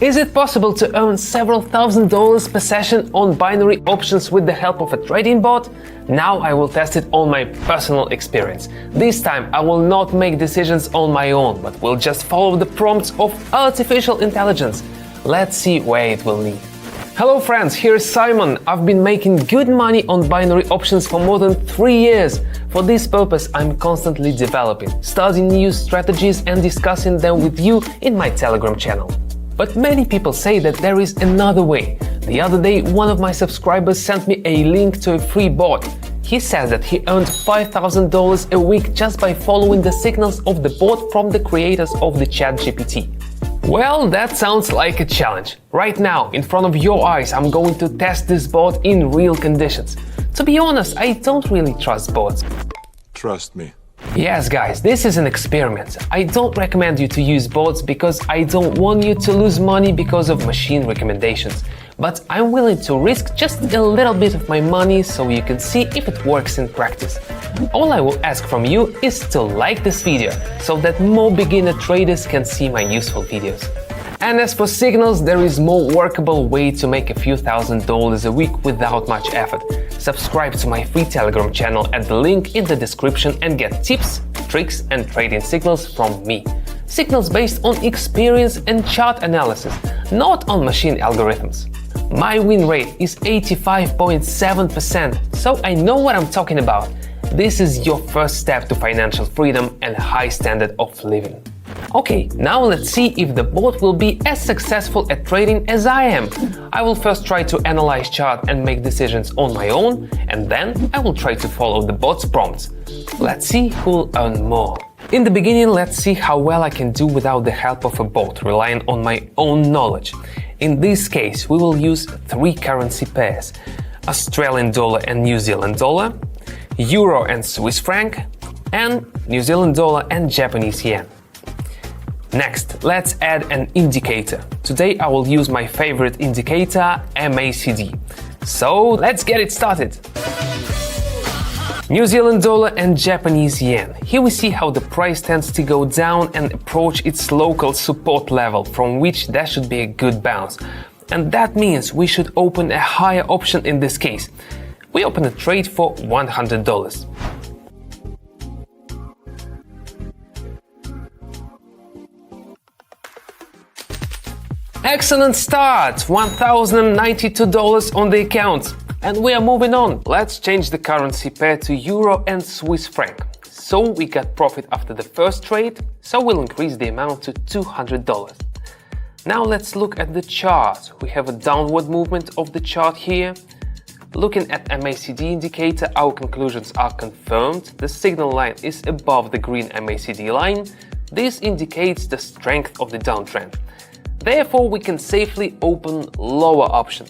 Is it possible to earn several $1,000s per session on binary options with the help of a trading bot? Now I will test it on my personal experience. This time I will not make decisions on my own, but will just follow the prompts of artificial intelligence. Let's see where it will lead. Hello friends, here's Simon. I've been making good money on binary options for more than 3 years. For this purpose, I'm constantly developing, studying new strategies and discussing them with you in my Telegram channel. But many people say that there is another way. The other day, one of my subscribers sent me a link to a free bot. He says that he earned $5,000 a week just by following the signals of the bot from the creators of the ChatGPT. Well, that sounds like a challenge. Right now, in front of your eyes, I'm going to test this bot in real conditions. To be honest, I don't really trust bots. Trust me. Yes, guys, this is an experiment. I don't recommend you to use bots because I don't want you to lose money because of machine recommendations. But I'm willing to risk just a little bit of my money so you can see if it works in practice. All I will ask from you is to like this video so that more beginner traders can see my useful videos. And as for signals, there is more workable way to make a few $1,000s a week without much effort. Subscribe to my free Telegram channel at the link in the description and get tips, tricks and trading signals from me. Signals based on experience and chart analysis, not on machine algorithms. My win rate is 85.7%, so I know what I'm talking about. This is your first step to financial freedom and high standard of living. Okay, now let's see if the bot will be as successful at trading as I am. I will first try to analyze chart and make decisions on my own, and then I will try to follow the bot's prompts. Let's see who'll earn more. In the beginning, let's see how well I can do without the help of a bot, relying on my own knowledge. In this case, we will use 3 currency pairs: Australian dollar and New Zealand dollar, Euro and Swiss franc, and New Zealand dollar and Japanese yen. Next, let's add an indicator. Today I will use my favorite indicator, MACD. So let's get it started. New Zealand dollar and Japanese yen. Here we see how the price tends to go down and approach its local support level, from which there should be a good bounce. And that means we should open a higher option in this case. We open a trade for $100. Excellent start! $1,092 on the account. And we are moving on. Let's change the currency pair to Euro and Swiss franc. So we got profit after the first trade, so we'll increase the amount to $200. Now let's look at the chart. We have a downward movement of the chart here. Looking at MACD indicator, our conclusions are confirmed. The signal line is above the green MACD line. This indicates the strength of the downtrend. Therefore, we can safely open lower option.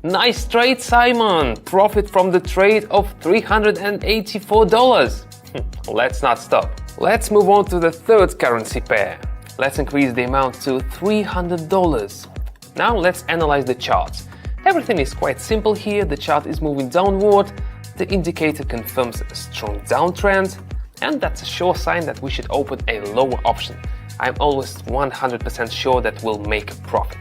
Nice trade, Simon! Profit from the trade of $384. Let's not stop. Let's move on to the third currency pair. Let's increase the amount to $300. Now let's analyze the charts. Everything is quite simple here. The chart is moving downward. The indicator confirms a strong downtrend, and that's a sure sign that we should open a lower option. I'm always 100% sure that we'll make a profit.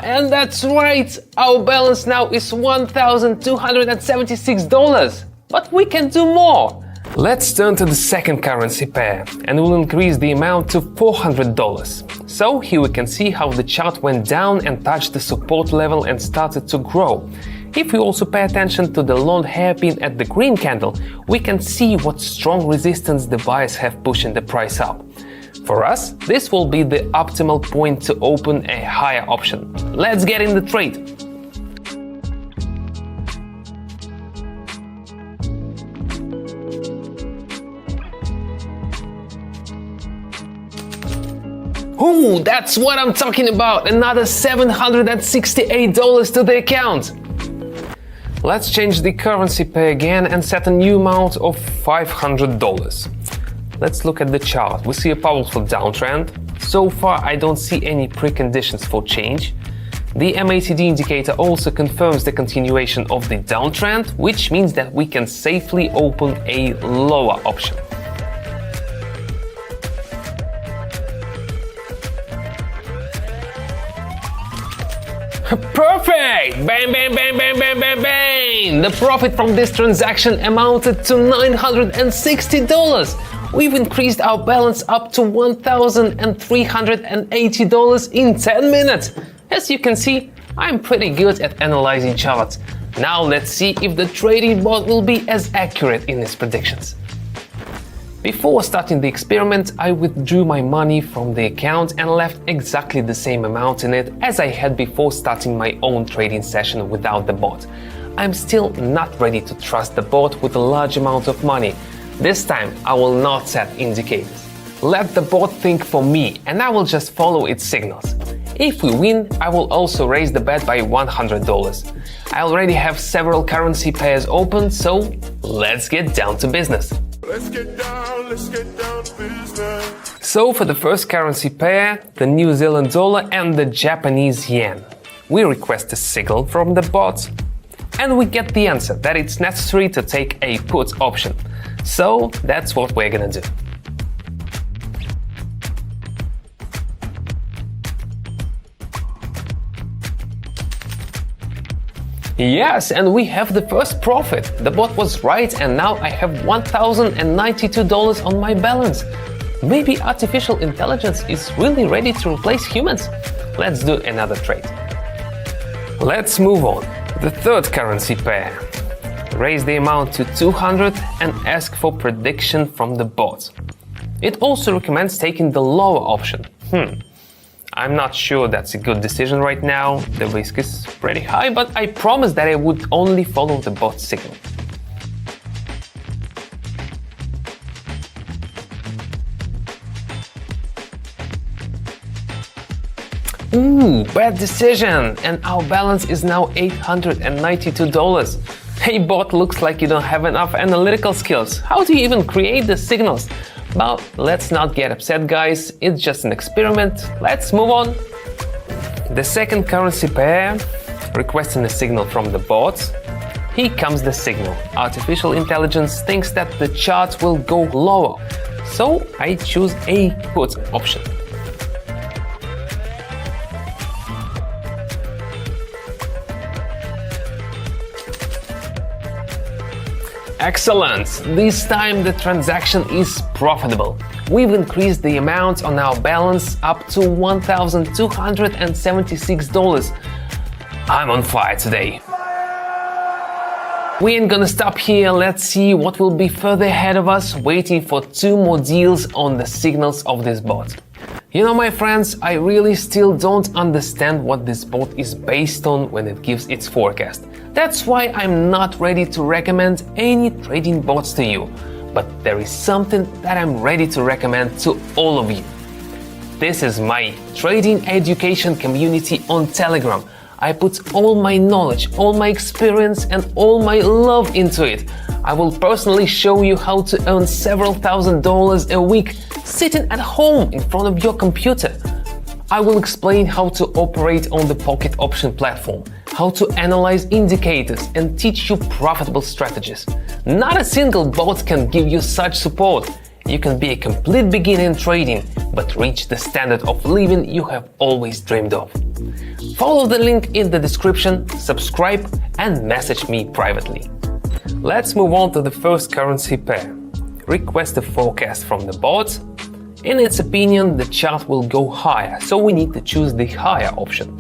And that's right! Our balance now is $1,276, but we can do more! Let's turn to the second currency pair, and we'll increase the amount to $400. So here we can see how the chart went down and touched the support level and started to grow. If we also pay attention to the long hairpin at the green candle, we can see what strong resistance the buyers have pushing the price up. For us, this will be the optimal point to open a higher option. Let's get in the trade. Ooh, that's what I'm talking about! Another $768 to the account! Let's change the currency pair again and set a new amount of $500. Let's look at the chart. We see a powerful downtrend, So far, I don't see any preconditions for change. The MACD indicator also confirms the continuation of the downtrend, which means that we can safely open a lower option. Perfect! Bang, bang, bang, bang, bang, bang, bang! The profit from this transaction amounted to $960. We've increased our balance up to $1,380 in 10 minutes. As you can see, I'm pretty good at analyzing charts. Now let's see if the trading bot will be as accurate in its predictions. Before starting the experiment, I withdrew my money from the account and left exactly the same amount in it as I had before starting my own trading session without the bot. I'm still not ready to trust the bot with a large amount of money. This time, I will not set indicators. Let the bot think for me and I will just follow its signals. If we win, I will also raise the bet by $100. I already have several currency pairs open, so let's get down to business. Let's get down to business. So for the first currency pair, the New Zealand dollar and the Japanese yen. We request a signal from the bot and we get the answer that it's necessary to take a put option. So that's what we're gonna do. Yes, and we have the first profit. The bot was right and now I have $1,092 on my balance. Maybe artificial intelligence is really ready to replace humans. Let's do another trade. Let's move on. The third currency pair. Raise the amount to 200 and ask for prediction from the bot. It also recommends taking the lower option. I'm not sure that's a good decision right now. The risk is pretty high, but I promised that I would only follow the bot's signal. Ooh, bad decision! And our balance is now $892. Hey bot, looks like you don't have enough analytical skills. How do you even create the signals? But let's not get upset, guys. It's just an experiment. Let's move on. The second currency pair, requesting a signal from the bot. Here comes the signal. Artificial intelligence thinks that the chart will go lower. So I choose a put option. Excellent! This time the transaction is profitable. We've increased the amount on our balance up to $1,276. I'm on fire today. We ain't gonna stop here. Let's see what will be further ahead of us, waiting for 2 more deals on the signals of this bot. You know, my friends, I really still don't understand what this bot is based on when it gives its forecast. That's why I'm not ready to recommend any trading bots to you. But there is something that I'm ready to recommend to all of you. This is my trading education community on Telegram. I put all my knowledge, all my experience and all my love into it. I will personally show you how to earn several $1,000s a week sitting at home in front of your computer. I will explain how to operate on the Pocket Option platform, how to analyze indicators and teach you profitable strategies. Not a single bot can give you such support. You can be a complete beginner in trading, but reach the standard of living you have always dreamed of. Follow the link in the description, subscribe and message me privately. Let's move on to the first currency pair. Request a forecast from the bot. In its opinion, the chart will go higher, so we need to choose the higher option.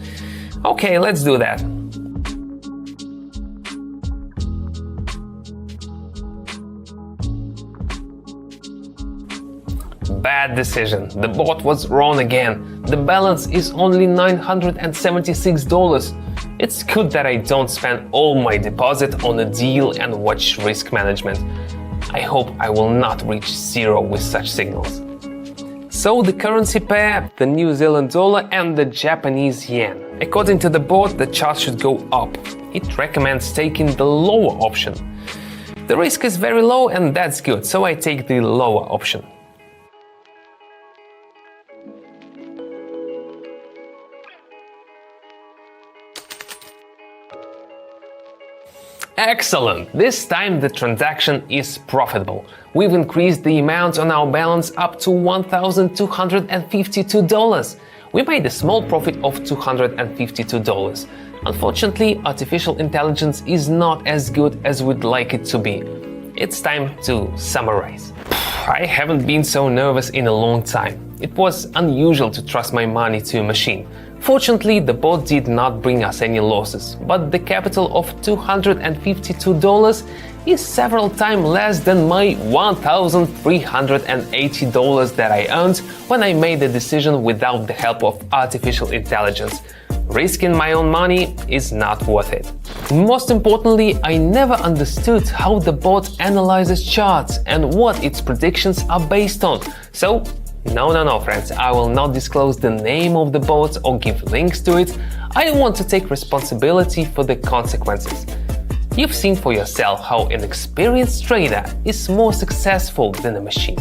Okay, let's do that. Bad decision. The bot was wrong again. The balance is only $976. It's good that I don't spend all my deposit on a deal and watch risk management. I hope I will not reach zero with such signals. So the currency pair, the New Zealand dollar and the Japanese yen. According to the bot, the chart should go up. It recommends taking the lower option. The risk is very low and that's good, so I take the lower option. Excellent! This time the transaction is profitable. We've increased the amount on our balance up to $1,252. We made a small profit of $252. Unfortunately, artificial intelligence is not as good as we'd like it to be. It's time to summarize. I haven't been so nervous in a long time. It was unusual to trust my money to a machine. Fortunately, the bot did not bring us any losses, but the capital of $252 is several times less than my $1,380 that I earned when I made the decision without the help of artificial intelligence. Risking my own money is not worth it. Most importantly, I never understood how the bot analyzes charts and what its predictions are based on. So, no, friends, I will not disclose the name of the bot or give links to it. I don't want to take responsibility for the consequences. You've seen for yourself how an experienced trader is more successful than a machine.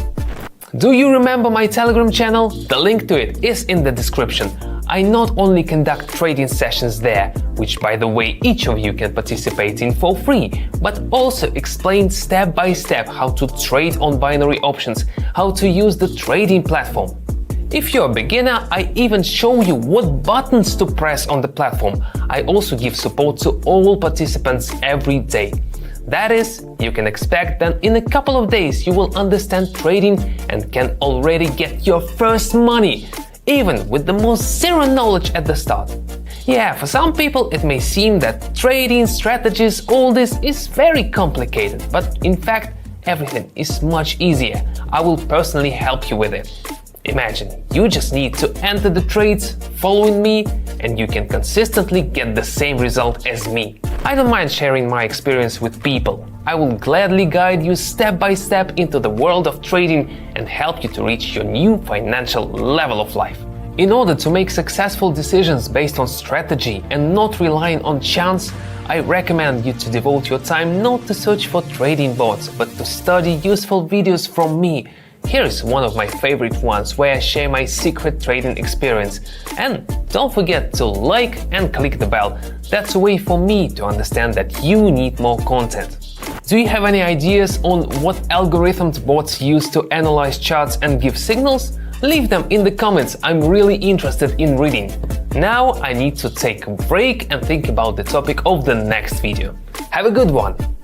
Do you remember my Telegram channel? The link to it is in the description. I not only conduct trading sessions there, which by the way each of you can participate in for free, but also explain step by step how to trade on binary options, how to use the trading platform. If you're a beginner, I even show you what buttons to press on the platform. I also give support to all participants every day. That is, you can expect that in a couple of days you will understand trading and can already get your first money, even with the most zero knowledge at the start. Yeah, for some people it may seem that trading, strategies, all this is very complicated, but in fact everything is much easier. I will personally help you with it. Imagine, you just need to enter the trades, following me, and you can consistently get the same result as me. I don't mind sharing my experience with people. I will gladly guide you step by step into the world of trading and help you to reach your new financial level of life. In order to make successful decisions based on strategy and not relying on chance, I recommend you to devote your time not to search for trading bots, but to study useful videos from me. Here is one of my favorite ones where I share my secret trading experience. And don't forget to like and click the bell. That's a way for me to understand that you need more content. Do you have any ideas on what algorithms bots use to analyze charts and give signals? Leave them in the comments, I'm really interested in reading. Now I need to take a break and think about the topic of the next video. Have a good one!